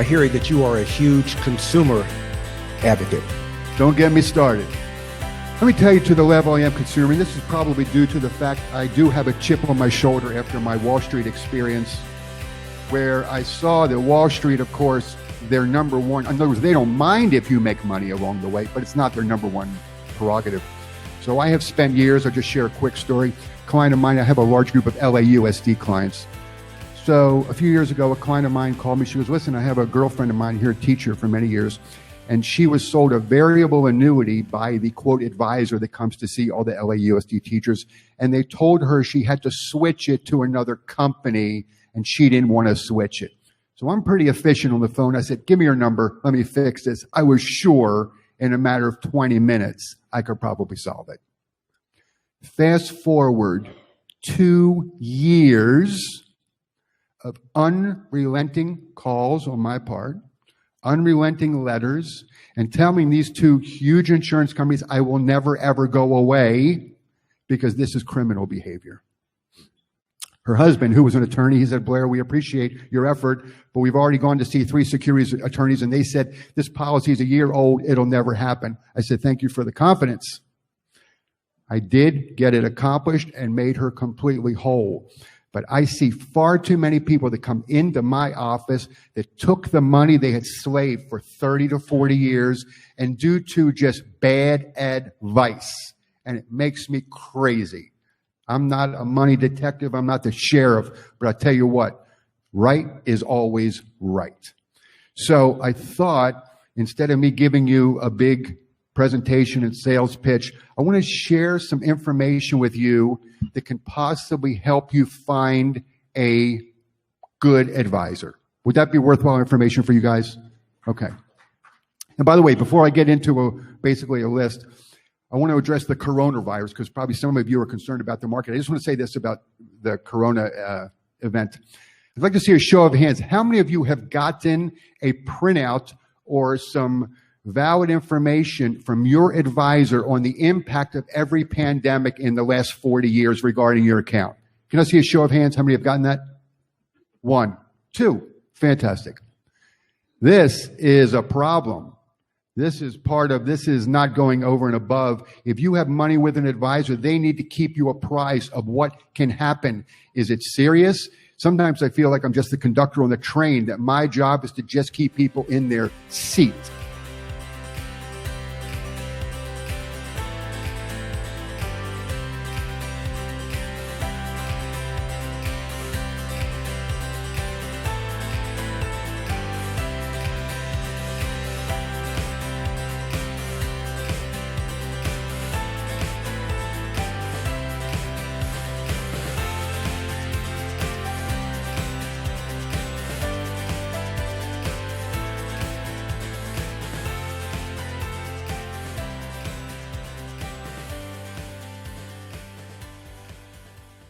I hear that you are a huge consumer advocate. Don't get me started. Let me tell you to the level I am consumer, and this is probably due to the fact I do have a chip on my shoulder after my Wall Street experience, where I saw that Wall Street, of course, their number one, in other words, they don't mind if you make money along the way, but it's not their number one prerogative. So I have spent years, I'll just share a quick story. A client of mine, I have a large group of LAUSD clients. So a few years ago, a client of mine called me. She goes, listen, I have a girlfriend of mine here, a teacher for many years, and she was sold a variable annuity by the quote advisor that comes to see all the LAUSD teachers. And they told her she had to switch it to another company, and she didn't want to switch it. So I'm pretty efficient on the phone. I said, give me your number. Let me fix this. I was sure in a matter of 20 minutes, I could probably solve it. Fast forward 2 years of unrelenting calls on my part, unrelenting letters, and telling these two huge insurance companies I will never, ever go away because this is criminal behavior. Her husband, who was an attorney, he said, Blair, we appreciate your effort, but we've already gone to see 3 securities attorneys, and they said, this policy is a year old, it'll never happen. I said, thank you for the confidence. I did get it accomplished and made her completely whole. But I see far too many people that come into my office that took the money they had slaved for 30 to 40 years and due to just bad advice. And it makes me crazy. I'm not a money detective. I'm not the sheriff. But I tell you what, right is always right. So I thought, instead of me giving you a big presentation and sales pitch, I want to share some information with you that can possibly help you find a good advisor. Would that be worthwhile information for you guys? Okay. And by the way, before I get into basically a list, I want to address the coronavirus because probably some of you are concerned about the market. I just want to say this about the corona event. I'd like to see a show of hands. How many of you have gotten a printout or some valid information from your advisor on the impact of every pandemic in the last 40 years regarding your account? Can I see a show of hands? How many have gotten that? 1, 2. Fantastic. This is a problem. This is not going over and above. If you have money with an advisor, they need to keep you apprised of what can happen. Is it serious? Sometimes I feel like I'm just the conductor on the train, that my job is to just keep people in their seat.